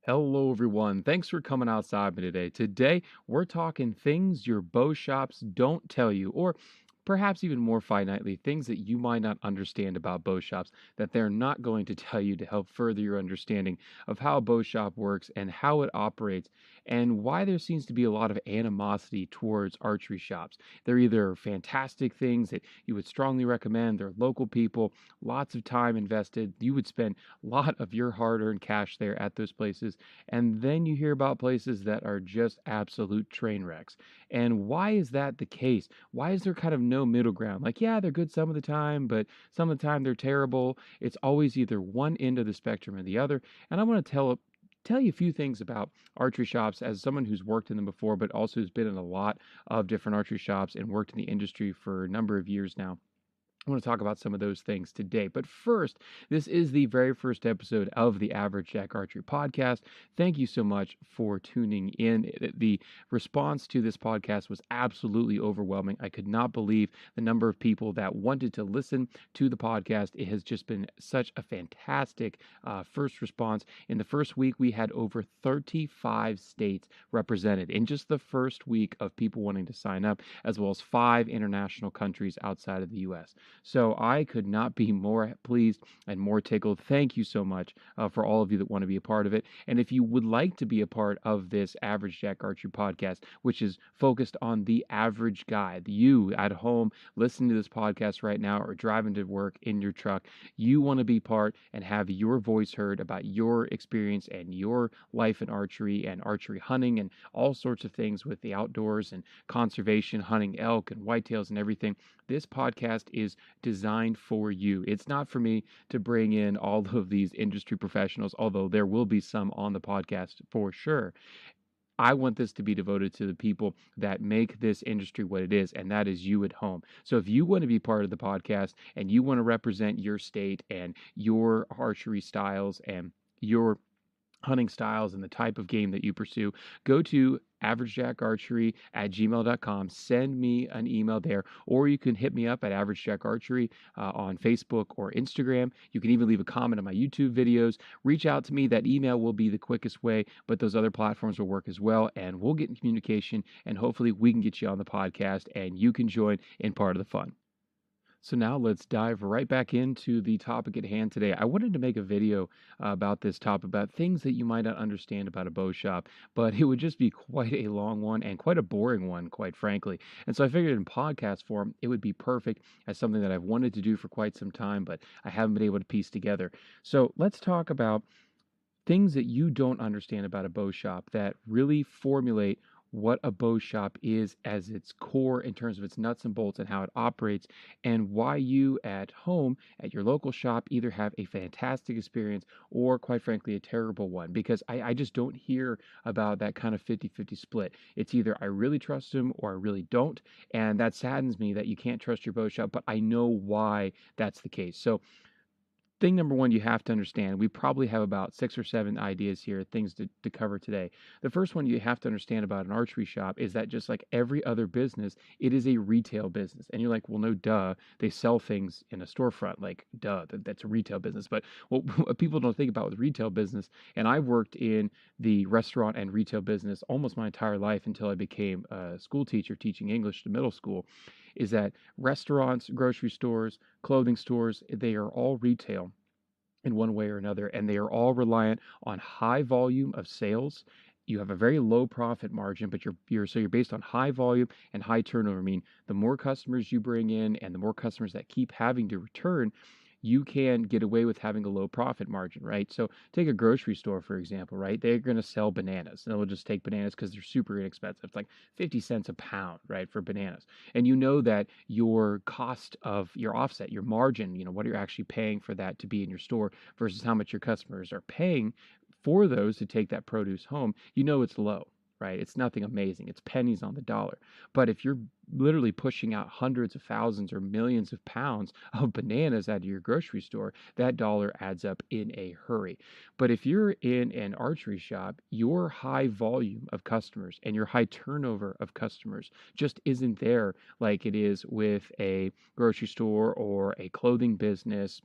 Hello, everyone. Thanks for coming outside me today. Today, we're talking things your bow shops don't tell you, or perhaps even more finitely, things that you might not understand about bow shops that they're not going to tell you to help further your understanding of how a bow shop works and how it operates, and why there seems to be a lot of animosity towards archery shops. They're either fantastic things that you would strongly recommend, they're local people, lots of time invested. You would spend a lot of your hard earned cash there at those places and then you hear about places that are just absolute train wrecks. And why is that the case? Why is there kind of no middle ground? Like, yeah, they're good some of the time, but some of the time they're terrible. It's always either one end of the spectrum or the other. And I want to tell you a few things about archery shops as someone who's worked in them before, but also has been in a lot of different archery shops and worked in the industry for a number of years now. I want to talk about some of those things today. But first, this is the very first episode of the Average Jack Archery podcast. Thank you so much for tuning in. The response to this podcast was absolutely overwhelming. I could not believe the number of people that wanted to listen to the podcast. It has just been such a fantastic first response. In the first week, we had over 35 states represented in just the first week of people wanting to sign up, as well as 5 international countries outside of the U.S. So I could not be more pleased and more tickled. Thank you so much for all of you that want to be a part of it. And if you would like to be a part of this Average Jack Archery podcast, which is focused on the average guy, you at home listening to this podcast right now or driving to work in your truck, you want to be part and have your voice heard about your experience and your life in archery and archery hunting and all sorts of things with the outdoors and conservation, hunting elk and whitetails and everything. This podcast is designed for you. It's not for me to bring in all of these industry professionals, although there will be some on the podcast for sure. I want this to be devoted to the people that make this industry what it is, and that is you at home. So if you want to be part of the podcast and you want to represent your state and your archery styles and your hunting styles and the type of game that you pursue, go to averagejackarchery@gmail.com. Send me an email there, or you can hit me up at Average Jack Archery on Facebook or Instagram. You can even leave a comment on my YouTube videos. Reach out to me. That email will be the quickest way, but those other platforms will work as well, and we'll get in communication, and hopefully we can get you on the podcast, and you can join in part of the fun. So now let's dive right back into the topic at hand today. I wanted to make a video about this topic, about things that you might not understand about a bow shop, but it would just be quite a long one and quite a boring one, quite frankly. And so I figured in podcast form, it would be perfect as something that I've wanted to do for quite some time, but I haven't been able to piece together. So let's talk about things that you don't understand about a bow shop that really formulate what a bow shop is as its core in terms of its nuts and bolts and how it operates, and why you at home at your local shop either have a fantastic experience or, quite frankly, a terrible one. Because I just don't hear about that kind of 50-50 split. It's either I really trust them or I really don't. And that saddens me that you can't trust your bow shop, but I know why that's the case. So, thing number one you have to understand, we probably have about 6 or 7 ideas here, things to cover today. The first one you have to understand about an archery shop is that just like every other business, it is a retail business. And you're like, well, no, duh. They sell things in a storefront. Like, duh, that's a retail business. But what people don't think about with retail business, and I've worked in the restaurant and retail business almost my entire life until I became a school teacher teaching English to middle school, is that restaurants, grocery stores, clothing stores, they are all retail in one way or another, and they are all reliant on high volume of sales. You have a very low profit margin, but you're based on high volume and high turnover. I mean, the more customers you bring in and the more customers that keep having to return, you can get away with having a low profit margin, right? So take a grocery store, for example, right? They're going to sell bananas and they'll just take bananas because they're super inexpensive. It's like 50 cents a pound, right, for bananas. And you know that your cost of your offset, your margin, what you're actually paying for that to be in your store versus how much your customers are paying for those to take that produce home, it's low, right? It's nothing amazing. It's pennies on the dollar. But if you're literally pushing out hundreds of thousands or millions of pounds of bananas out of your grocery store, that dollar adds up in a hurry. But if you're in an archery shop, your high volume of customers and your high turnover of customers just isn't there like it is with a grocery store or a clothing business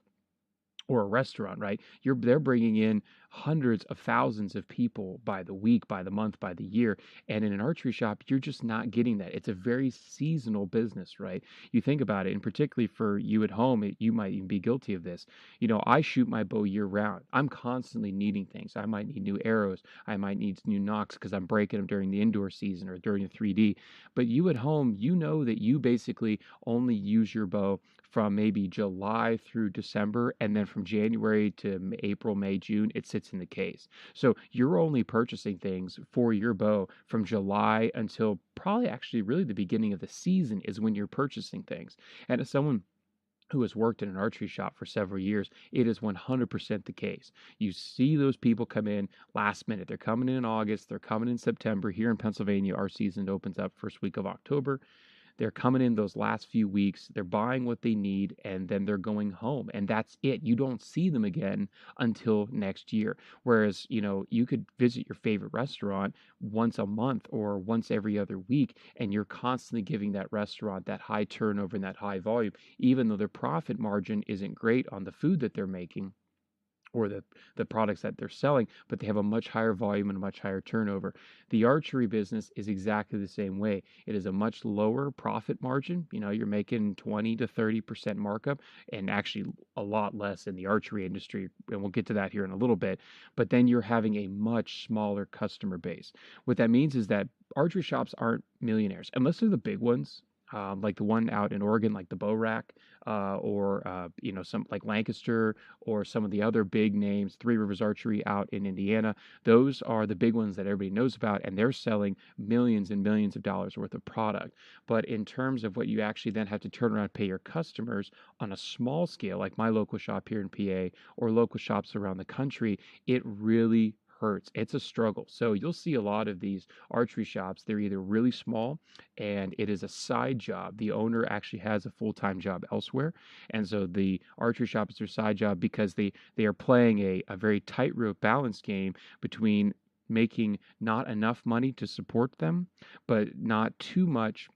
or a restaurant, right? They're bringing in hundreds of thousands of people by the week, by the month, by the year. And in an archery shop, you're just not getting that. It's a very seasonal business, right? You think about it, and particularly for you at home, you might even be guilty of this. I shoot my bow year round. I'm constantly needing things. I might need new arrows. I might need new nocks because I'm breaking them during the indoor season or during the 3D. But you at home, you know that you basically only use your bow from maybe July through December, and then from January to April, May, June, it sits in the case. So you're only purchasing things for your bow from July until probably actually really the beginning of the season is when you're purchasing things. And as someone who has worked in an archery shop for several years, it is 100% the case. You see those people come in last minute. They're coming in August, they're coming in September. Here in Pennsylvania, our season opens up first week of October. They're coming in those last few weeks, they're buying what they need, and then they're going home. And that's it. You don't see them again until next year. Whereas, you could visit your favorite restaurant once a month or once every other week, and you're constantly giving that restaurant that high turnover and that high volume, even though their profit margin isn't great on the food that they're making or the products that they're selling, but they have a much higher volume and a much higher turnover. The archery business is exactly the same way. It is a much lower profit margin. You're making 20 to 30% markup, and actually a lot less in the archery industry, and we'll get to that here in a little bit. But then you're having a much smaller customer base. What that means is that archery shops aren't millionaires, unless they're the big ones. Like the one out in Oregon, like the Bow Rack, or some like Lancaster, or some of the other big names, Three Rivers Archery out in Indiana. Those are the big ones that everybody knows about, and they're selling millions and millions of dollars worth of product. But in terms of what you actually then have to turn around and pay your customers on a small scale, like my local shop here in PA or local shops around the country, it really hurts. It's a struggle. So you'll see a lot of these archery shops. They're either really small and it is a side job. The owner actually has a full-time job elsewhere. And so the archery shop is their side job because they are playing a very tightrope balance game between making not enough money to support them, but not too much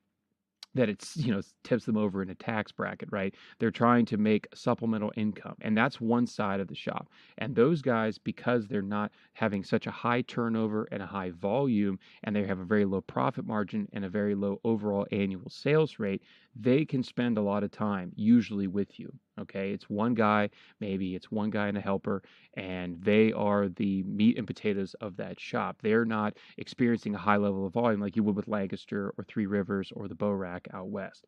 that it's tips them over in a tax bracket, right? They're trying to make supplemental income, and that's one side of the shop. And those guys, because they're not having such a high turnover and a high volume, and they have a very low profit margin and a very low overall annual sales rate, they can spend a lot of time usually with you. Okay, it's one guy, maybe it's one guy and a helper, and they are the meat and potatoes of that shop. They're not experiencing a high level of volume like you would with Lancaster or Three Rivers or the Bow Rack out west.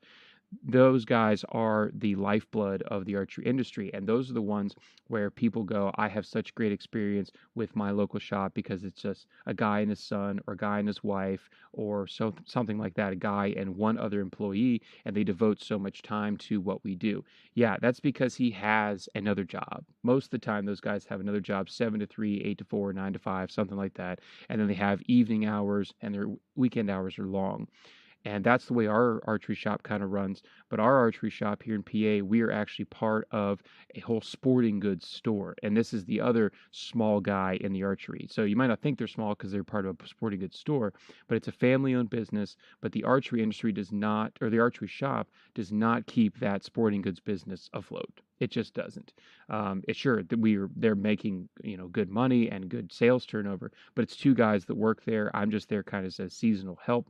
Those guys are the lifeblood of the archery industry, and those are the ones where people go, I have such great experience with my local shop because it's just a guy and his son, or a guy and his wife, or something like that, a guy and one other employee, and they devote so much time to what we do. Yeah, that's because he has another job. Most of the time those guys have another job, 7 to 3, 8 to 4, 9 to 5, something like that, and then they have evening hours, and their weekend hours are long. And that's the way our archery shop kind of runs. But our archery shop here in PA, we are actually part of a whole sporting goods store. And this is the other small guy in the archery. So you might not think they're small because they're part of a sporting goods store, but it's a family owned business. But the archery industry does not, or the archery shop does not keep that sporting goods business afloat. It just doesn't. It's sure that they're making good money and good sales turnover, but it's two guys that work there. I'm just there kind of as a seasonal help.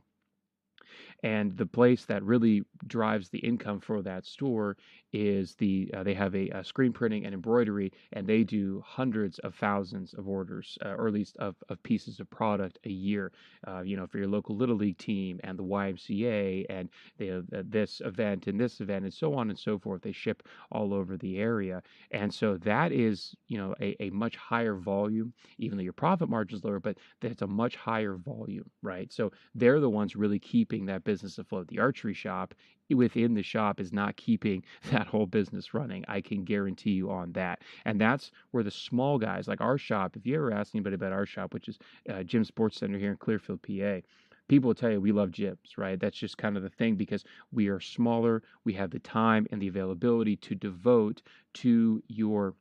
And the place that really drives the income for that store is they have a screen printing and embroidery, and they do hundreds of thousands of orders, or at least of pieces of product a year. For your local little league team and the YMCA and this event and this event and so on and so forth. They ship all over the area, and so that is a much higher volume, even though your profit margin is lower, but that's a much higher volume, right? So they're the ones really keeping that business afloat. The archery shop within the shop is not keeping that whole business running. I can guarantee you on that. And that's where the small guys, like our shop, if you ever ask anybody about our shop, which is Gym Sports Center here in Clearfield, PA, people will tell you we love gyms, right? That's just kind of the thing because we are smaller. We have the time and the availability to devote to you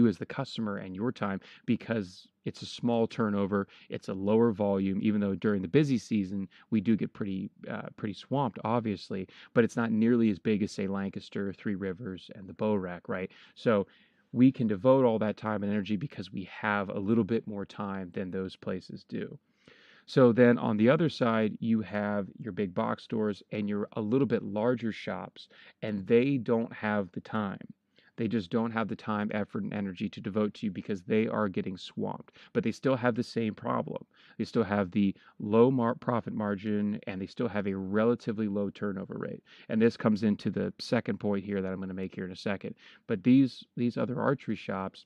as the customer and your time because It's a small turnover. It's a lower volume, even though during the busy season we do get pretty swamped, obviously. But it's not nearly as big as, say, Lancaster, Three Rivers, and the Bow Rack, right? So we can devote all that time and energy because we have a little bit more time than those places do. So then on the other side, you have your big box stores and your a little bit larger shops, and they don't have the time. They just don't have the time, effort, and energy to devote to you because they are getting swamped. But they still have the same problem. They still have the low profit margin and they still have a relatively low turnover rate. And this comes into the second point here that I'm going to make here in a second. But these other archery shops,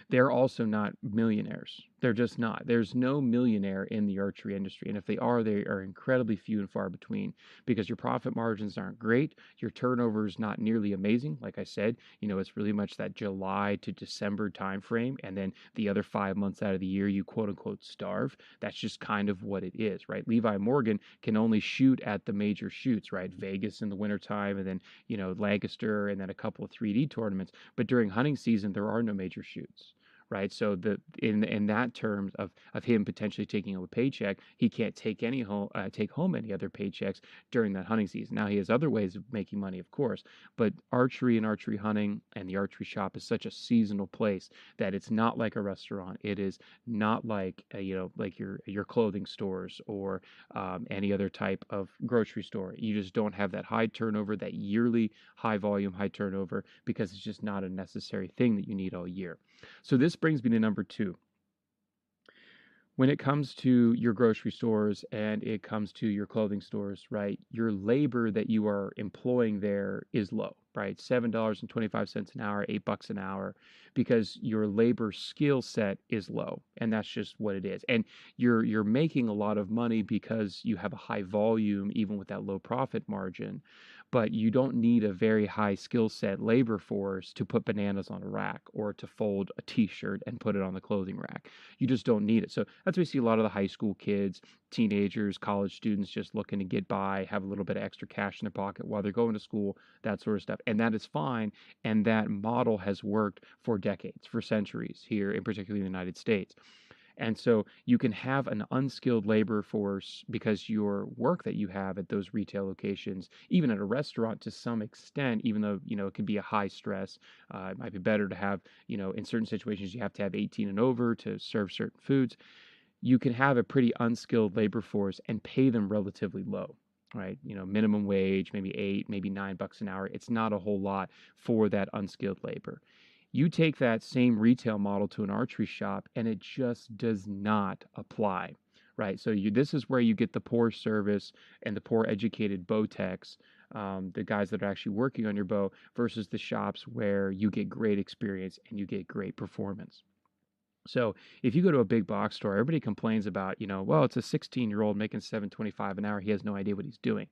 they're also not millionaires. They're just not. There's no millionaire in the archery industry. And if they are incredibly few and far between because your profit margins aren't great. Your turnover is not nearly amazing. Like I said, it's really much that July to December timeframe. And then the other 5 months out of the year, you quote unquote starve. That's just kind of what it is, right? Levi Morgan can only shoot at the major shoots, right? Vegas in the wintertime and then, Lancaster and then a couple of 3D tournaments. But during hunting season, there are no major shoots, right? So in that terms of him potentially taking home a paycheck, he can't take home any other paychecks during that hunting season. Now he has other ways of making money, of course, but archery and archery hunting and the archery shop is such a seasonal place that it's not like a restaurant. It is not like like your clothing stores or any other type of grocery store. You just don't have that high turnover, that yearly high volume, high turnover because it's just not a necessary thing that you need all year. So this brings me to number two. When it comes to your grocery stores and it comes to your clothing stores, right, your labor that you are employing there is low, right? $7.25 an hour, $8 an hour, because your labor skill set is low, and that's just what it is. And you're making a lot of money because you have a high volume, even with that low profit margin. But you don't need a very high skill set labor force to put bananas on a rack or to fold a t-shirt and put it on the clothing rack. You just don't need it. So that's why we see a lot of the high school kids, teenagers, college students just looking to get by, have a little bit of extra cash in their pocket while they're going to school, that sort of stuff. And that is fine. And that model has worked for decades, for centuries here, in particularly in the United States. And so you can have an unskilled labor force because your work that you have at those retail locations, even at a restaurant to some extent, even though, it can be a high stress, it might be better to have, in certain situations, you have to have 18 and over to serve certain foods. You can have a pretty unskilled labor force and pay them relatively low, right? Minimum wage, maybe $8, maybe $9 an hour. It's not a whole lot for that unskilled labor. You take that same retail model to an archery shop and it just does not apply, right? So this is where you get the poor service and the poor educated bow techs, the guys that are actually working on your bow versus the shops where you get great experience and you get great performance. So if you go to a big box store, everybody complains about, well, it's a 16-year-old making $7.25 an hour. He has no idea what he's doing.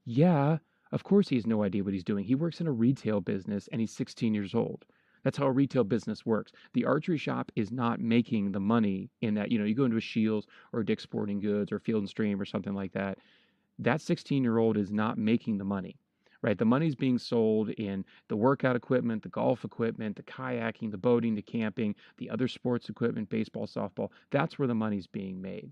Yeah, of course he has no idea what he's doing. He works in a retail business and he's 16 years old. That's how a retail business works. The archery shop is not making the money in that, you go into a Shields or Dick's Sporting Goods or Field and Stream or something like that. That 16-year-old is not making the money, right? The money's being sold in the workout equipment, the golf equipment, the kayaking, the boating, the camping, the other sports equipment, baseball, softball. That's where the money's being made,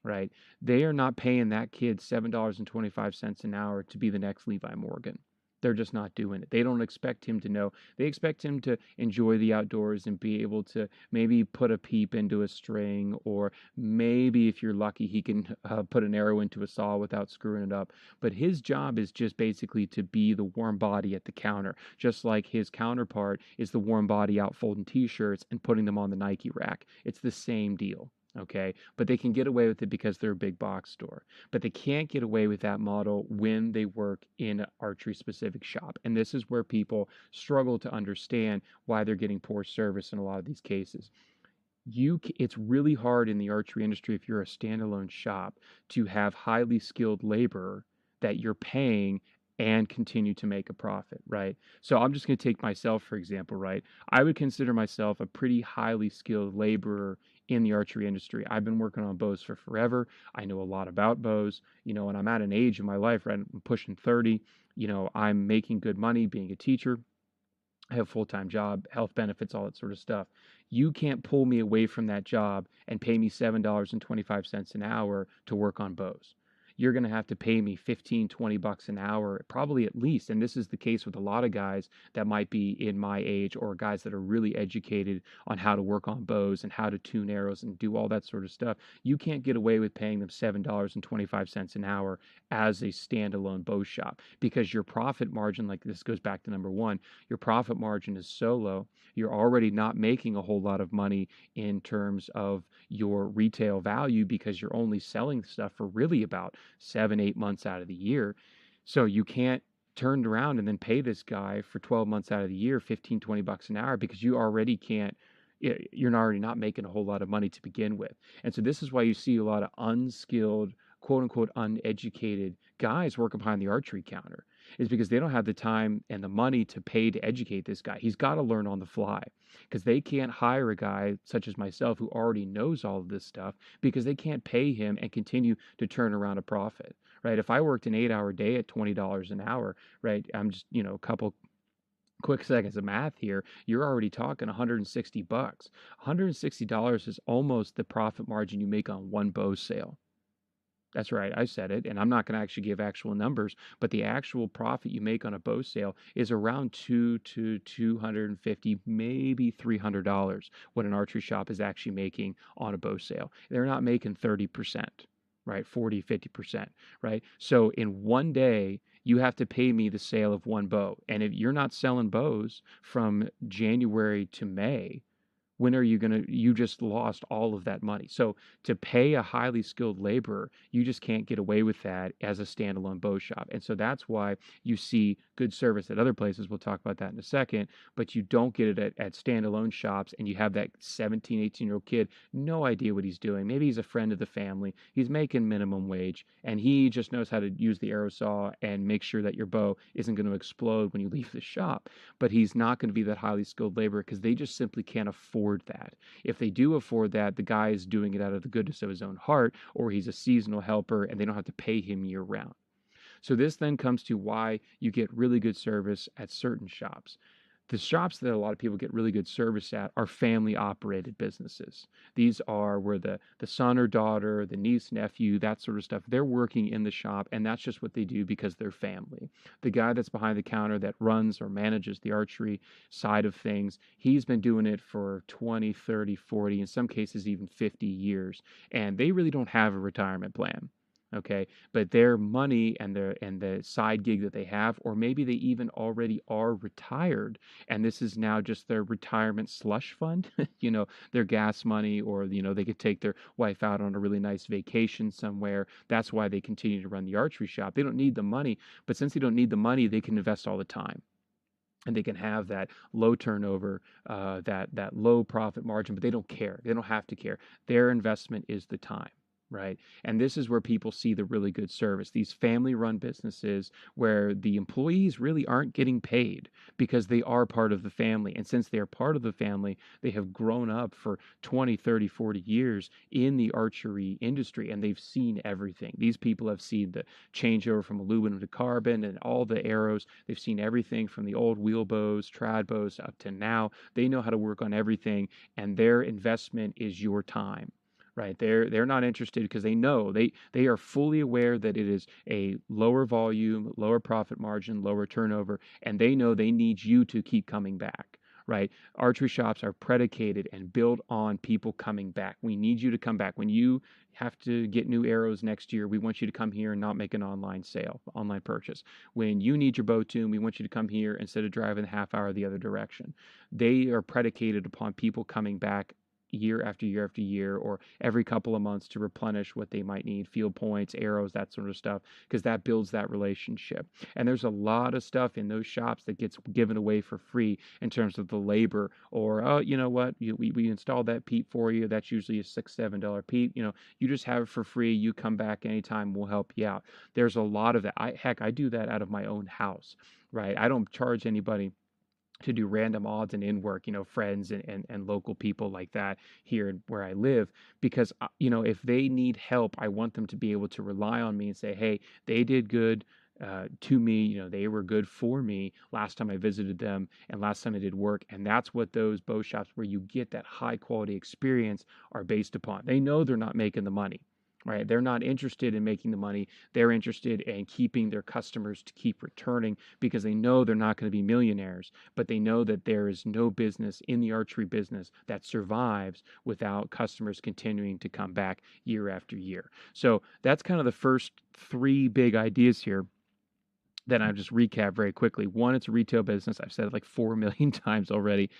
right? They are not paying that kid $7.25 an hour to be the next Levi Morgan. They're just not doing it. They don't expect him to know. They expect him to enjoy the outdoors and be able to maybe put a peep into a string, or maybe if you're lucky, he can put an arrow into a saw without screwing it up. But his job is just basically to be the warm body at the counter, just like his counterpart is the warm body out folding t-shirts and putting them on the Nike rack. It's the same deal. Okay, but they can get away with it because they're a big box store. But they can't get away with that model when they work in an archery specific shop. And this is where people struggle to understand why they're getting poor service in a lot of these cases. It's really hard in the archery industry, if you're a standalone shop, to have highly skilled labor that you're paying and continue to make a profit, right? So I'm just going to take myself, for example, right? I would consider myself a pretty highly skilled laborer in the archery industry. I've been working on bows for forever. I know a lot about bows, and I'm at an age in my life, right? I'm pushing 30. I'm making good money being a teacher. I have a full-time job, health benefits, all that sort of stuff. You can't pull me away from that job and pay me $7.25 an hour to work on bows. You're going to have to pay me 15, $20 an hour, probably at least. And this is the case with a lot of guys that might be in my age or guys that are really educated on how to work on bows and how to tune arrows and do all that sort of stuff. You can't get away with paying them $7.25 an hour as a standalone bow shop because your profit margin, like this goes back to number one, your profit margin is so low, you're already not making a whole lot of money in terms of your retail value because you're only selling stuff for really about 7, 8 months out of the year. So you can't turn around and then pay this guy for 12 months out of the year 15, $20 an hour because you already can't, you're already not making a whole lot of money to begin with. And so this is why you see a lot of unskilled, quote unquote, uneducated guys working behind the archery counter, is because they don't have the time and the money to pay to educate this guy. He's got to learn on the fly because they can't hire a guy such as myself who already knows all of this stuff because they can't pay him and continue to turn around a profit, right? If I worked an 8-hour day at $20 an hour, right? I'm just, a couple quick seconds of math here, you're already talking 160 bucks. $160 is almost the profit margin you make on one bow sale. That's right, I said it, and I'm not going to actually give actual numbers, but the actual profit you make on a bow sale is around 250, maybe $300 what an archery shop is actually making on a bow sale. They're not making 30%, right? 40, 50%, right? So in one day, you have to pay me the sale of one bow. And if you're not selling bows from January to May, when are you going to, you just lost all of that money. So to pay a highly skilled laborer, you just can't get away with that as a standalone bow shop. And so that's why you see good service at other places. We'll talk about that in a second, but you don't get it at standalone shops. And you have that 17, 18-year-old kid, no idea what he's doing. Maybe he's a friend of the family. He's making minimum wage and he just knows how to use the arrow saw and make sure that your bow isn't going to explode when you leave the shop. But he's not going to be that highly skilled laborer because they just simply can't afford that. If they do afford that, the guy is doing it out of the goodness of his own heart, or he's a seasonal helper and they don't have to pay him year round. So this then comes to why you get really good service at certain shops. The shops that a lot of people get really good service at are family operated businesses. These are where the son or daughter, the niece, nephew, that sort of stuff, they're working in the shop and that's just what they do because they're family. The guy that's behind the counter that runs or manages the archery side of things, he's been doing it for 20, 30, 40, in some cases even 50 years. And they really don't have a retirement plan. Okay, but their money and the side gig that they have, or maybe they even already are retired, and this is now just their retirement slush fund, their gas money, or they could take their wife out on a really nice vacation somewhere. That's why they continue to run the archery shop. They don't need the money, but since they don't need the money, they can invest all the time. And they can have that low turnover, that low profit margin, but they don't care. They don't have to care. Their investment is the time. Right. And this is where people see the really good service. These family run businesses where the employees really aren't getting paid because they are part of the family. And since they are part of the family, they have grown up for 20, 30, 40 years in the archery industry and they've seen everything. These people have seen the changeover from aluminum to carbon and all the arrows. They've seen everything from the old wheel bows, trad bows up to now. They know how to work on everything and their investment is your time. Right. They're not interested because they know they are fully aware that it is a lower volume, lower profit margin, lower turnover, and they know they need you to keep coming back. Right. Archery shops are predicated and built on people coming back. We need you to come back. When you have to get new arrows next year, we want you to come here and not make an online sale, online purchase. When you need your bow tune, we want you to come here instead of driving a half hour the other direction. They are predicated upon people coming back year after year after year or every couple of months to replenish what they might need, field points, arrows, that sort of stuff, because that builds that relationship. And there's a lot of stuff in those shops that gets given away for free in terms of the labor or, oh, you know what, we installed that peep for you. That's usually a $6, $7 peep. You just have it for free. You come back anytime. We'll help you out. There's a lot of that. I do that out of my own house, right? I don't charge anybody to do random odds and end work, friends and local people like that here where I live, because, if they need help, I want them to be able to rely on me and say, hey, they did good. to me. They were good for me last time I visited them and last time I did work. And that's what those bow shops where you get that high quality experience are based upon. They know they're not making the money, right? They're not interested in making the money. They're interested in keeping their customers to keep returning because they know they're not going to be millionaires, but they know that there is no business in the archery business that survives without customers continuing to come back year after year. So that's kind of the first three big ideas here. Then I'll just recap very quickly. One, it's a retail business. I've said it like 4 million times already.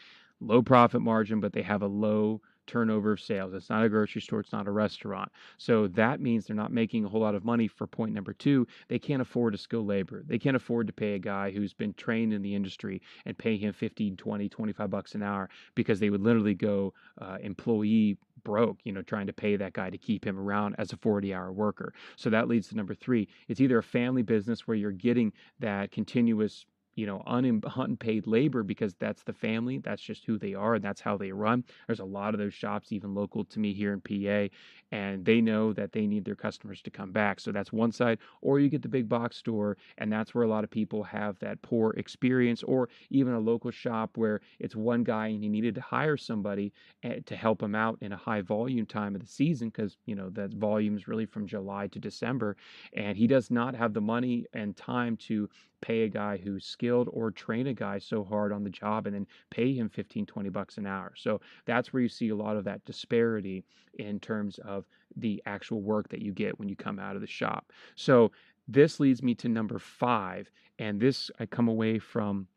Low profit margin, but they have a low turnover of sales. It's not a grocery store, it's not a restaurant. So that means they're not making a whole lot of money. For point number two, they can't afford to skilled labor. They can't afford to pay a guy who's been trained in the industry and pay him 15, 20, 25 bucks an hour, because they would literally go employee broke, trying to pay that guy to keep him around as a 40-hour worker. So that leads to number three. It's either a family business where you're getting that continuous unpaid labor because that's the family, that's just who they are, and that's how they run. There's a lot of those shops, even local to me here in PA, and they know that they need their customers to come back. So that's one side. Or you get the big box store, and that's where a lot of people have that poor experience, or even a local shop where it's one guy and he needed to hire somebody to help him out in a high volume time of the season, because that volume is really from July to December, and he does not have the money and time to pay a guy who's skilled or train a guy so hard on the job and then pay him 15, 20 bucks an hour. So that's where you see a lot of that disparity in terms of the actual work that you get when you come out of the shop. So this leads me to number five, and this I come away from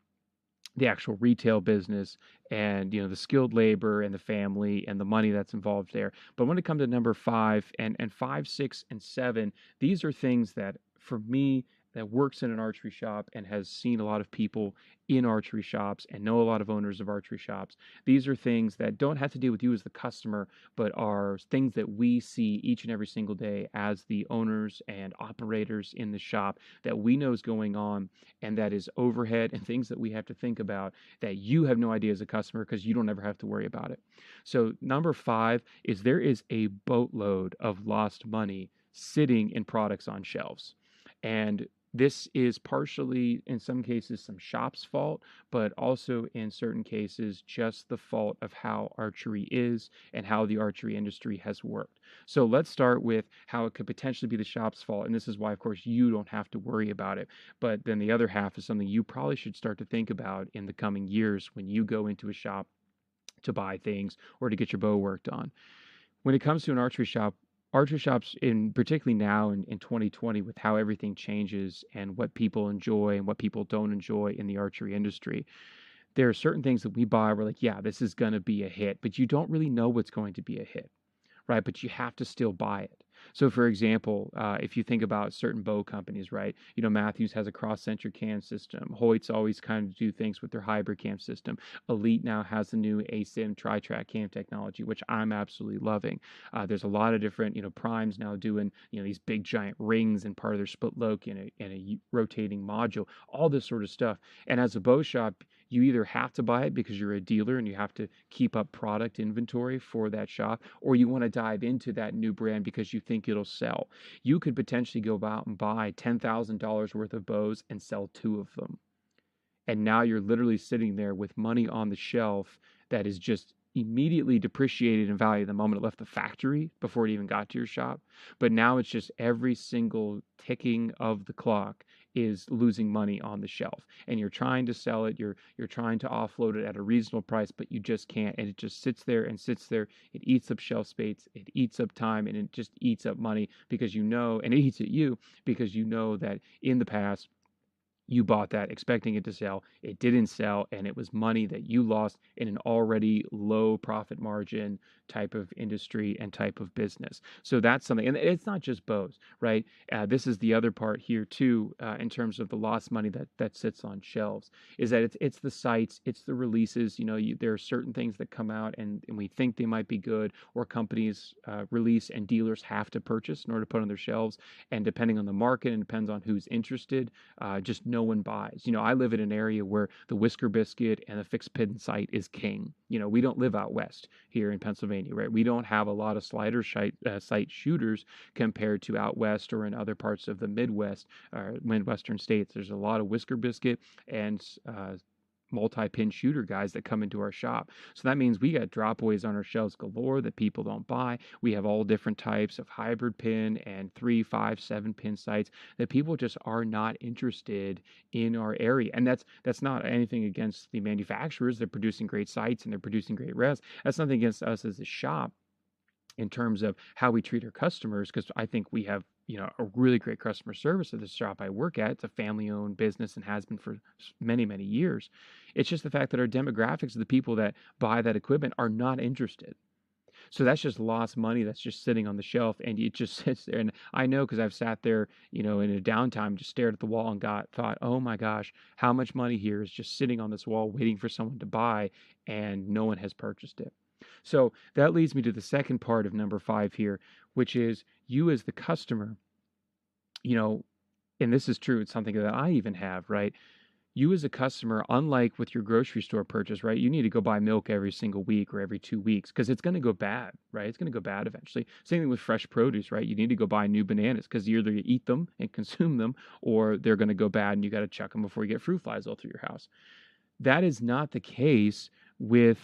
the actual retail business and the skilled labor and the family and the money that's involved there. But when it comes to number five and five, six, and seven, these are things that for me that works in an archery shop and has seen a lot of people in archery shops and know a lot of owners of archery shops. These are things that don't have to do with you as the customer, but are things that we see each and every single day as the owners and operators in the shop that we know is going on, and that is overhead and things that we have to think about that you have no idea as a customer because you don't ever have to worry about it. So number five is there is a boatload of lost money sitting in products on shelves. And this is partially, in some cases, some shop's fault, but also in certain cases, just the fault of how archery is and how the archery industry has worked. So let's start with how it could potentially be the shop's fault. And this is why, of course, you don't have to worry about it. But then the other half is something you probably should start to think about in the coming years when you go into a shop to buy things or to get your bow worked on. When it comes to an archery shops, in particularly now in 2020, with how everything changes and what people enjoy and what people don't enjoy in the archery industry, there are certain things that we buy. We're like, yeah, this is going to be a hit, but you don't really know what's going to be a hit, right? But you have to still buy it. So, for example, if you think about certain bow companies, right? Matthews has a cross-centric cam system. Hoyt's always kind of do things with their hybrid cam system. Elite now has the new ASIM tri-track cam technology, which I'm absolutely loving. There's a lot of different, primes now doing, these big giant rings and part of their split loke in a rotating module, all this sort of stuff. And as a bow shop, you either have to buy it because you're a dealer and you have to keep up product inventory for that shop, or you want to dive into that new brand because you think it'll sell. You could potentially go out and buy $10,000 worth of bows and sell two of them. And now you're literally sitting there with money on the shelf that is just immediately depreciated in value the moment it left the factory before it even got to your shop. But now it's just every single ticking of the clock is losing money on the shelf, and you're trying to sell it, you're trying to offload it at a reasonable price, but you just can't, and it just sits there and sits there. It eats up shelf space, it eats up time, and it just eats up money because and it eats at you because that in the past you bought that expecting it to sell. It didn't sell, and it was money that you lost in an already low profit margin type of industry and type of business. So that's something, and it's not just bows, right? This is the other part here too, in terms of the lost money that sits on shelves, is that it's the sites, it's the releases. There are certain things that come out and we think they might be good, or companies release and dealers have to purchase in order to put on their shelves. And depending on the market and depends on who's interested, just no one buys. I live in an area where the Whisker Biscuit and the fixed pin sight is king. We don't live out west here in Pennsylvania. Pennsylvania, right? We don't have a lot of site shooters compared to out west or in other parts of the Midwest or Midwestern states. There's a lot of whisker biscuit and multi-pin shooter guys that come into our shop. So that means we got dropaways on our shelves galore that people don't buy. We have all different types of hybrid pin and 3, 5, 7 pin sights that people just are not interested in our area. And that's not anything against the manufacturers. They're producing great sights and they're producing great res. That's nothing against us as a shop in terms of how we treat our customers, because I think we have a really great customer service at the shop I work at. It's a family-owned business and has been for many, many years. It's just the fact that our demographics of the people that buy that equipment are not interested. So that's just lost money that's just sitting on the shelf, and it just sits there. And I know because I've sat there, in a downtime, just stared at the wall and thought, oh my gosh, how much money here is just sitting on this wall waiting for someone to buy, and no one has purchased it. So that leads me to the second part of number 5 here, which is you as the customer, and this is true, it's something that I even have, right? You as a customer, unlike with your grocery store purchase, right? You need to go buy milk every single week or every 2 weeks because it's going to go bad, right? It's going to go bad eventually. Same thing with fresh produce, right? You need to go buy new bananas because either you eat them and consume them or they're going to go bad and you got to chuck them before you get fruit flies all through your house. That is not the case with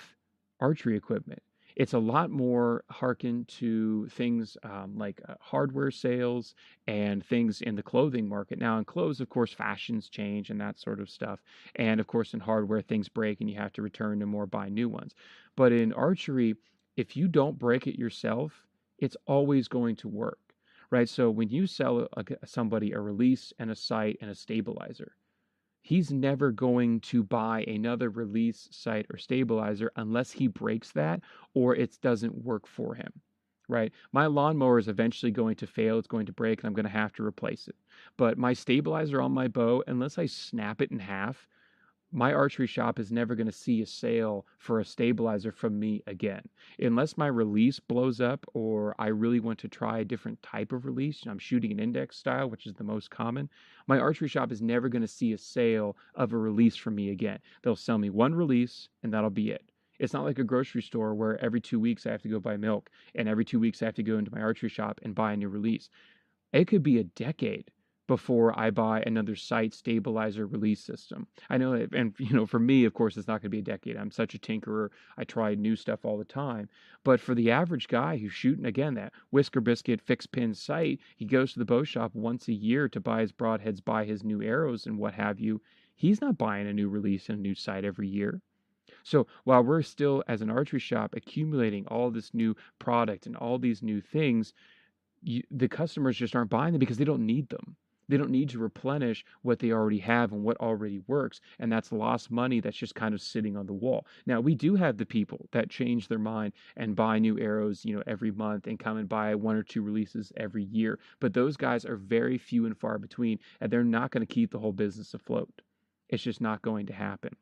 archery equipment. It's a lot more hearkened to things like hardware sales and things in the clothing market. Now, in clothes, of course, fashions change and that sort of stuff. And of course, in hardware, things break and you have to return them or buy new ones. But in archery, if you don't break it yourself, it's always going to work, right? So when you sell somebody a release and a sight and a stabilizer, he's never going to buy another release sight or stabilizer unless he breaks that or it doesn't work for him, right? My lawnmower is eventually going to fail. It's going to break and I'm going to have to replace it. But my stabilizer on my bow, unless I snap it in half, my archery shop is never going to see a sale for a stabilizer from me again. Unless my release blows up or I really want to try a different type of release, I'm shooting an index style, which is the most common, my archery shop is never going to see a sale of a release from me again. They'll sell me one release and that'll be it. It's not like a grocery store where every 2 weeks I have to go buy milk and every 2 weeks I have to go into my archery shop and buy a new release. It could be a decade before I buy another sight stabilizer release system. I know, and for me, of course, it's not going to be a decade. I'm such a tinkerer. I try new stuff all the time. But for the average guy who's shooting, again, that whisker biscuit fixed pin sight, he goes to the bow shop once a year to buy his broadheads, buy his new arrows and what have you. He's not buying a new release and a new sight every year. So while we're still, as an archery shop, accumulating all this new product and all these new things, the customers just aren't buying them because they don't need them. They don't need to replenish what they already have and what already works. And that's lost money that's just kind of sitting on the wall. Now, we do have the people that change their mind and buy new arrows, every month and come and buy 1 or 2 releases every year. But those guys are very few and far between, and they're not going to keep the whole business afloat. It's just not going to happen.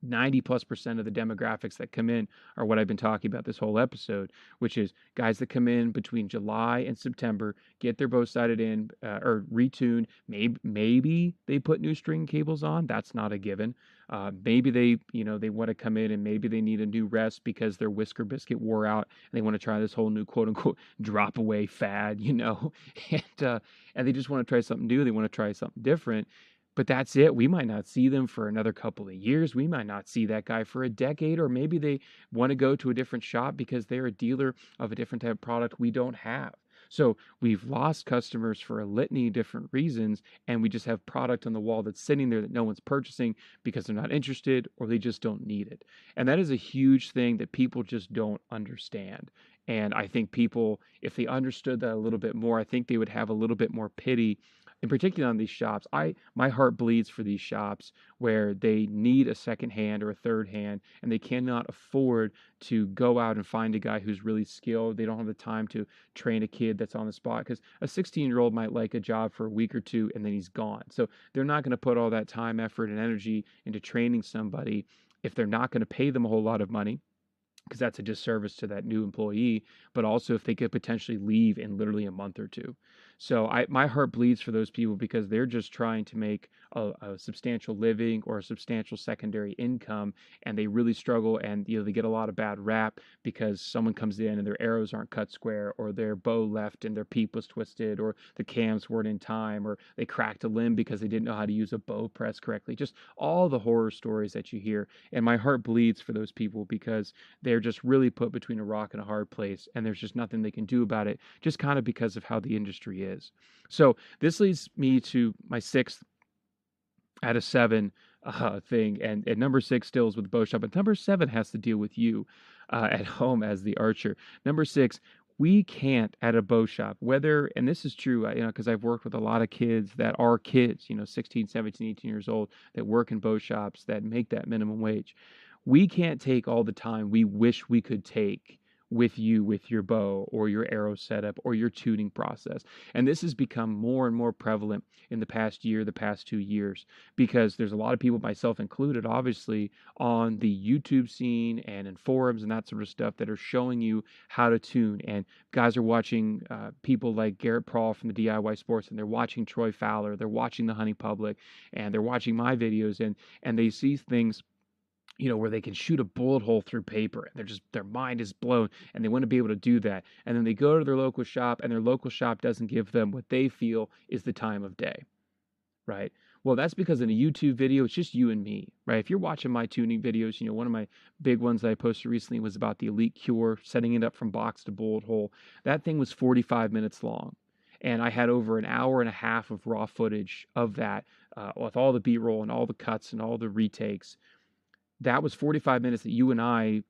90+% of the demographics that come in are what I've been talking about this whole episode, which is guys that come in between July and September, get their bow sighted in or retuned. Maybe they put new string cables on. That's not a given. Maybe they want to come in and maybe they need a new rest because their whisker biscuit wore out and they want to try this whole new quote unquote drop away fad, and they just want to try something new. They want to try something different. But that's it. We might not see them for another couple of years. We might not see that guy for a decade, or maybe they want to go to a different shop because they're a dealer of a different type of product we don't have. So we've lost customers for a litany of different reasons, and we just have product on the wall that's sitting there that no one's purchasing because they're not interested or they just don't need it. And that is a huge thing that people just don't understand. And I think people, if they understood that a little bit more, I think they would have a little bit more pity, in particular on these shops. My heart bleeds for these shops where they need a second hand or a third hand and they cannot afford to go out and find a guy who's really skilled. They don't have the time to train a kid that's on the spot because a 16-year-old might like a job for a week or two and then he's gone. So they're not going to put all that time, effort, and energy into training somebody if they're not going to pay them a whole lot of money, because that's a disservice to that new employee, but also if they could potentially leave in literally a month or two. So my heart bleeds for those people because they're just trying to make a substantial living or a substantial secondary income, and they really struggle. And they get a lot of bad rap because someone comes in and their arrows aren't cut square, or their bow left and their peep was twisted, or the cams weren't in time, or they cracked a limb because they didn't know how to use a bow press correctly. Just all the horror stories that you hear, and my heart bleeds for those people because they're just really put between a rock and a hard place, and there's just nothing they can do about it, just kind of because of how the industry is. So this leads me to my 6 out of 7 thing, and number 6 still is with the bow shop, but number 7 has to deal with you at home as the archer. Number 6, we can't at a bow shop, whether, and this is true, because I've worked with a lot of kids that are kids, 16, 17, 18 years old, that work in bow shops that make that minimum wage. We can't take all the time we wish we could take with you, with your bow or your arrow setup or your tuning process. And this has become more and more prevalent in the past year, the past 2 years, because there's a lot of people, myself included, obviously, on the YouTube scene and in forums and that sort of stuff that are showing you how to tune. And guys are watching people like Garrett Prawl from the DIY Sports, and they're watching Troy Fowler, they're watching the Honey Public, and they're watching my videos, and they see things where they can shoot a bullet hole through paper, and their mind is blown, and they want to be able to do that. And then they go to their local shop, and their local shop doesn't give them what they feel is the time of day, right? Well, that's because in a YouTube video, it's just you and me, right? If you're watching my tuning videos, one of my big ones that I posted recently was about the Elite Kure, setting it up from box to bullet hole. That thing was 45 minutes long. And I had over an hour and a half of raw footage of that, with all the B-roll and all the cuts and all the retakes. That was 45 minutes that you and I,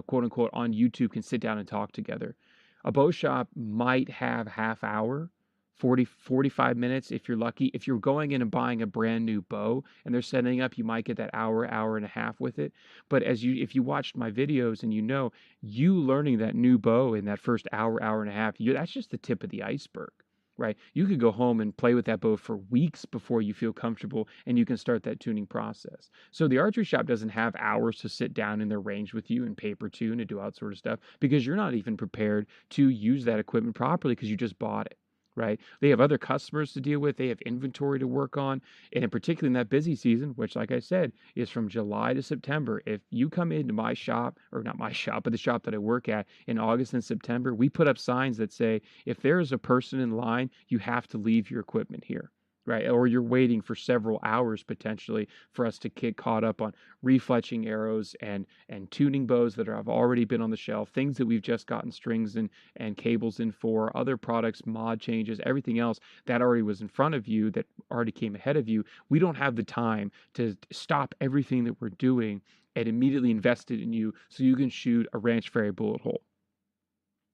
quote unquote, on YouTube can sit down and talk together. A bow shop might have half hour, 45 minutes if you're lucky. If you're going in and buying a brand new bow and they're setting up, you might get that hour and a half with it. But if you watched my videos and you learning that new bow in that first hour and a half, that's just the tip of the iceberg. Right? You could go home and play with that bow for weeks before you feel comfortable and you can start that tuning process. So the archery shop doesn't have hours to sit down in their range with you and paper tune and do all that sort of stuff because you're not even prepared to use that equipment properly because you just bought it. Right? They have other customers to deal with. They have inventory to work on. And in particular in that busy season, which, like I said, is from July to September. If you come into my shop, or not my shop, but the shop that I work at in August and September, we put up signs that say, if there is a person in line, you have to leave your equipment here. Right? Or you're waiting for several hours potentially for us to get caught up on refletching arrows and tuning bows that have already been on the shelf, things that we've just gotten strings and cables in for, other products, mod changes, everything else that already was in front of you, that already came ahead of you. We don't have the time to stop everything that we're doing and immediately invest it in you so you can shoot a Ranch Fairy bullet hole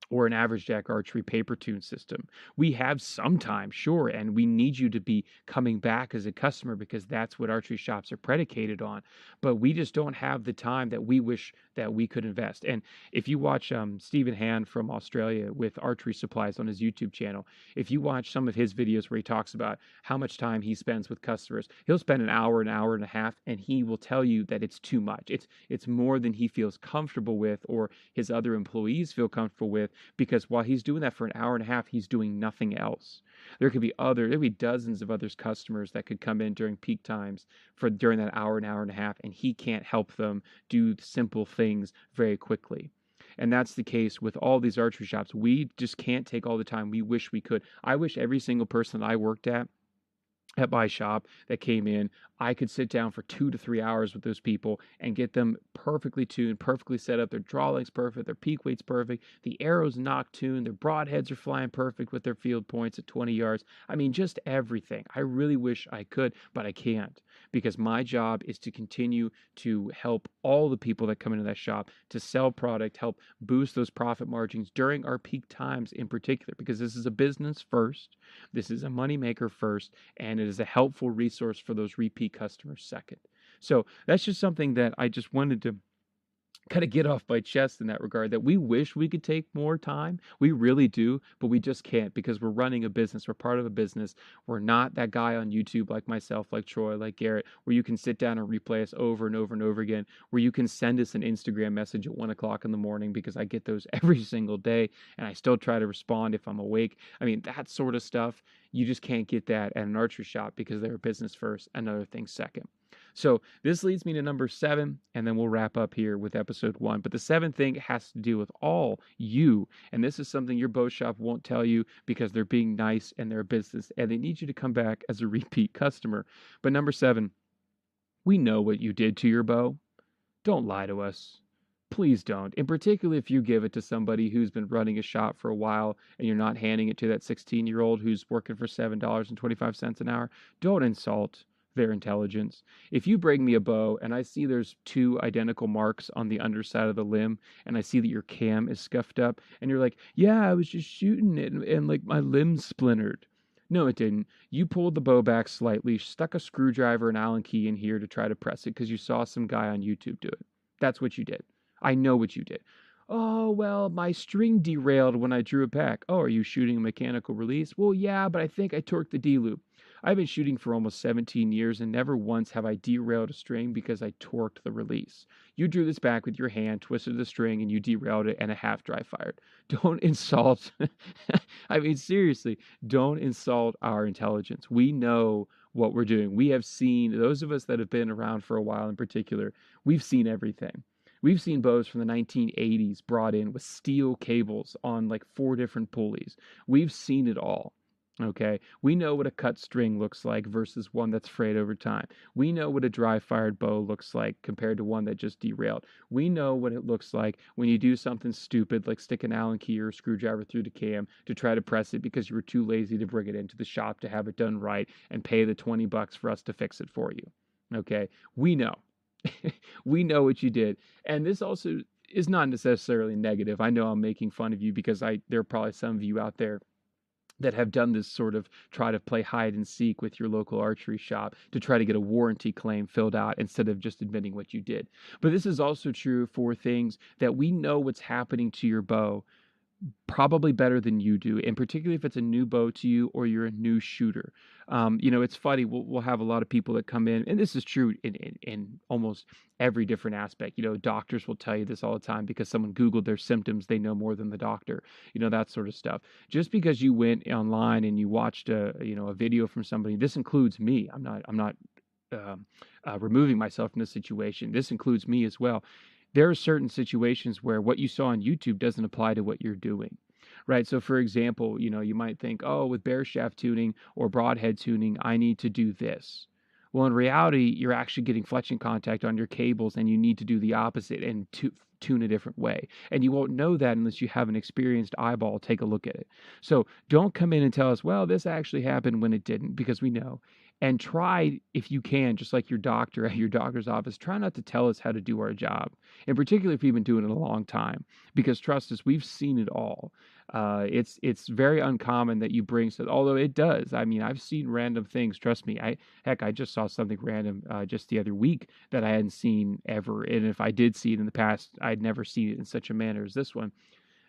or an average jack archery paper tune system. We have some time, sure, and we need you to be coming back as a customer because that's what archery shops are predicated on. But we just don't have the time that we wish that we could invest. And if you watch Stephen Hand from Australia with Archery Supplies on his YouTube channel, if you watch some of his videos where he talks about how much time he spends with customers, he'll spend an hour and a half, and he will tell you that it's too much. It's more than he feels comfortable with or his other employees feel comfortable with, because while he's doing that for an hour and a half, he's doing nothing else. There could be dozens of other customers that could come in during peak times during that hour and a half, and he can't help them do simple things very quickly. And that's the case with all these archery shops. We just can't take all the time we wish we could. I wish every single person that I worked at my shop that came in, I could sit down for 2 to 3 hours with those people and get them perfectly tuned, perfectly set up. Their draw length's perfect, their peak weight's perfect, the arrows knock tuned, their broadheads are flying perfect with their field points at 20 yards. I mean, just everything. I really wish I could, but I can't, because my job is to continue to help all the people that come into that shop to sell product, help boost those profit margins during our peak times in particular, because this is a business first, this is a moneymaker first, and it is a helpful resource for those repeat customers second. So that's just something that I just wanted to kind of get off my chest in that regard, that we wish we could take more time. We really do, but we just can't because we're running a business. We're part of a business. We're not that guy on YouTube like myself, like Troy, like Garrett, where you can sit down and replay us over and over and over again, where you can send us an Instagram message at 1 o'clock in the morning, because I get those every single day and I still try to respond if I'm awake. I mean, that sort of stuff, you just can't get that at an archery shop because they're a business first and other things second. So this leads me to number 7, and then we'll wrap up here with episode 1. But the 7th thing has to do with all you, and this is something your bow shop won't tell you because they're being nice and they're a business, and they need you to come back as a repeat customer. But number 7, we know what you did to your bow. Don't lie to us. Please don't. And particularly if you give it to somebody who's been running a shop for a while and you're not handing it to that 16-year-old who's working for $7.25 an hour, don't insult their intelligence. If you bring me a bow and I see there's 2 identical marks on the underside of the limb, and I see that your cam is scuffed up, and you're like, yeah, I was just shooting it and like my limb splintered. No, it didn't. You pulled the bow back slightly, stuck a screwdriver and Allen key in here to try to press it because you saw some guy on YouTube do it. That's what you did. I know what you did. Oh, well, my string derailed when I drew it back. Oh, are you shooting a mechanical release? Well, yeah, but I think I torqued the D-loop. I've been shooting for almost 17 years, and never once have I derailed a string because I torqued the release. You drew this back with your hand, twisted the string, and you derailed it, and a half dry fired. Don't insult. I mean, seriously, don't insult our intelligence. We know what we're doing. We have seen, those of us that have been around for a while in particular, we've seen everything. We've seen bows from the 1980s brought in with steel cables on like 4 different pulleys. We've seen it all. Okay, we know what a cut string looks like versus one that's frayed over time. We know what a dry fired bow looks like compared to one that just derailed. We know what it looks like when you do something stupid like stick an Allen key or a screwdriver through the cam to try to press it because you were too lazy to bring it into the shop to have it done right and pay the $20 for us to fix it for you. Okay, we know. We know what you did. And this also is not necessarily negative. I know I'm making fun of you because there are probably some of you out there that have done this sort of try to play hide and seek with your local archery shop to try to get a warranty claim filled out instead of just admitting what you did. But this is also true for things that we know what's happening to your bow probably better than you do, and particularly if it's a new bow to you or you're a new shooter. It's funny, we'll have a lot of people that come in, and this is true in almost every different aspect. Doctors will tell you this all the time because someone Googled their symptoms, they know more than the doctor, that sort of stuff. Just because you went online and you watched a video from somebody, this includes me. I'm not removing myself from this situation. This includes me as well. There are certain situations where what you saw on YouTube doesn't apply to what you're doing, right? So for example, you might think, oh, with bare shaft tuning or broadhead tuning, I need to do this. Well, in reality, you're actually getting fletching contact on your cables and you need to do the opposite and tune a different way. And you won't know that unless you have an experienced eyeball take a look at it. So don't come in and tell us, well, this actually happened when it didn't, because we know. And try, if you can, just like your doctor at your doctor's office, try not to tell us how to do our job. In particular, if you've been doing it a long time, because trust us, we've seen it all. It's very uncommon that you bring, although it does. I mean, I've seen random things. Trust me. I just saw something random just the other week that I hadn't seen ever. And if I did see it in the past, I'd never seen it in such a manner as this one.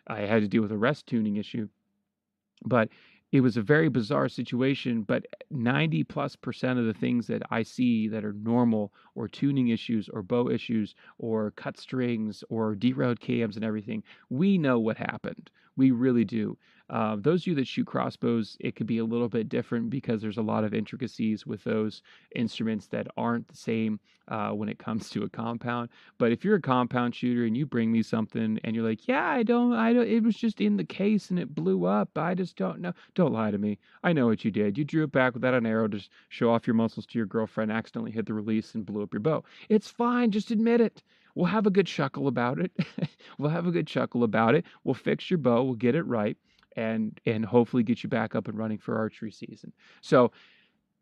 I had to deal with a rest tuning issue, but it was a very bizarre situation. But 90+% of the things that I see that are normal, or tuning issues or bow issues or cut strings or derailed cams and everything, we know what happened. We really do. Those of you that shoot crossbows, it could be a little bit different because there's a lot of intricacies with those instruments that aren't the same when it comes to a compound. But if you're a compound shooter and you bring me something and you're like, yeah, I don't, it was just in the case and it blew up, I just don't know. Don't lie to me. I know what you did. You drew it back without an arrow to show off your muscles to your girlfriend, accidentally hit the release and blew up your bow. It's fine. Just admit it. We'll have a good chuckle about it. We'll fix your bow. We'll get it right. And hopefully get you back up and running for archery season. So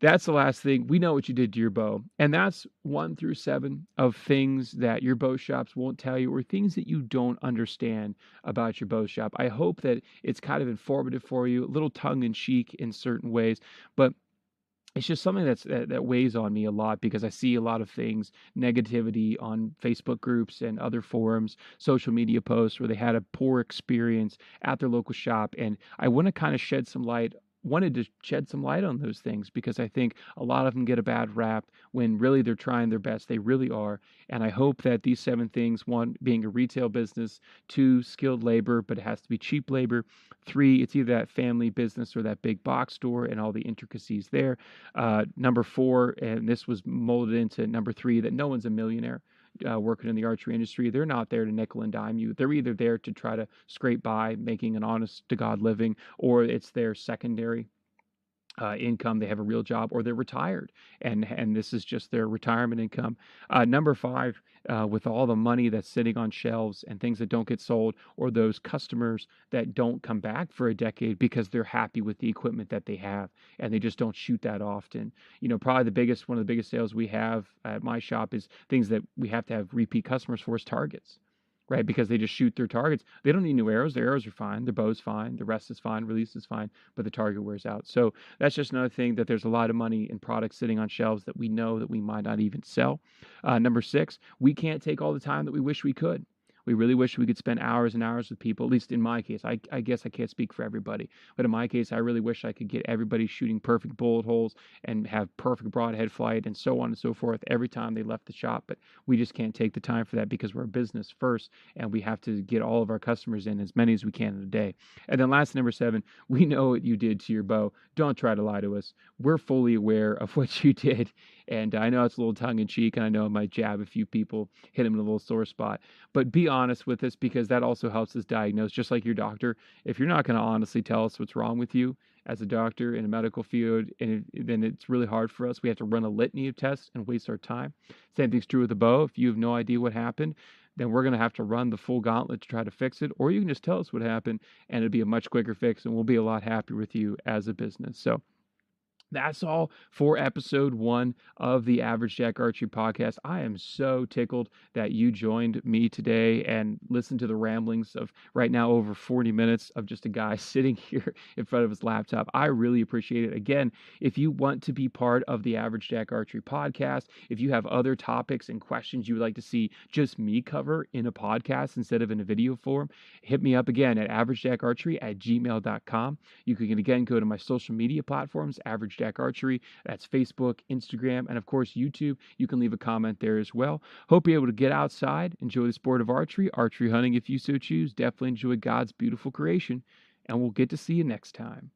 that's the last thing. We know what you did to your bow. And that's 1 through 7 of things that your bow shops won't tell you, or things that you don't understand about your bow shop. I hope that it's kind of informative for you, a little tongue-in-cheek in certain ways. But it's just something that weighs on me a lot because I see a lot of things, negativity on Facebook groups and other forums, social media posts where they had a poor experience at their local shop, and I want to kind of wanted to shed some light on those things because I think a lot of them get a bad rap when really they're trying their best. They really are. And I hope that these 7 things, one, being a retail business, two, skilled labor, but it has to be cheap labor. Three, it's either that family business or that big box store and all the intricacies there. Number four, and this was molded into number three, that no one's a millionaire working in the archery industry. They're not there to nickel and dime you. They're either there to try to scrape by, making an honest to God living, or it's their secondary income. They have a real job, or they're retired, and this is just their retirement income. Number five, with all the money that's sitting on shelves and things that don't get sold, or those customers that don't come back for a decade because they're happy with the equipment that they have and they just don't shoot that often. Probably one of the biggest sales we have at my shop is things that we have to have repeat customers for is targets. Right, because they just shoot their targets. They don't need new arrows. Their arrows are fine. Their bow's fine. The rest is fine. Release is fine. But the target wears out. So that's just another thing, that there's a lot of money in products sitting on shelves that we know that we might not even sell. Number six, we can't take all the time that we wish we could. We really wish we could spend hours and hours with people, at least in my case. I guess I can't speak for everybody. But in my case, I really wish I could get everybody shooting perfect bullet holes and have perfect broadhead flight and so on and so forth every time they left the shop. But we just can't take the time for that because we're a business first and we have to get all of our customers in, as many as we can in a day. And then last, number seven, we know what you did to your bow. Don't try to lie to us. We're fully aware of what you did. And I know it's a little tongue in cheek, and I know I might jab a few people, hit them in a little sore spot. But be honest with us, because that also helps us diagnose, just like your doctor. If you're not going to honestly tell us what's wrong with you as a doctor in a medical field, then it's really hard for us. We have to run a litany of tests and waste our time. Same thing's true with the bow. If you have no idea what happened, then we're going to have to run the full gauntlet to try to fix it. Or you can just tell us what happened, and it'll be a much quicker fix, and we'll be a lot happier with you as a business. So that's all for episode 1 of the Average Jack Archery podcast. I am so tickled that you joined me today and listened to the ramblings of right now over 40 minutes of just a guy sitting here in front of his laptop. I really appreciate it. Again, if you want to be part of the Average Jack Archery podcast, if you have other topics and questions you would like to see just me cover in a podcast instead of in a video form, hit me up again at averagejackarchery@gmail.com. You can again go to my social media platforms, Average Jack Archery. That's Facebook, Instagram, and of course YouTube. You can leave a comment there as well. Hope you're able to get outside, enjoy the sport of archery hunting if you so choose. Definitely enjoy God's beautiful creation, and we'll get to see you next time.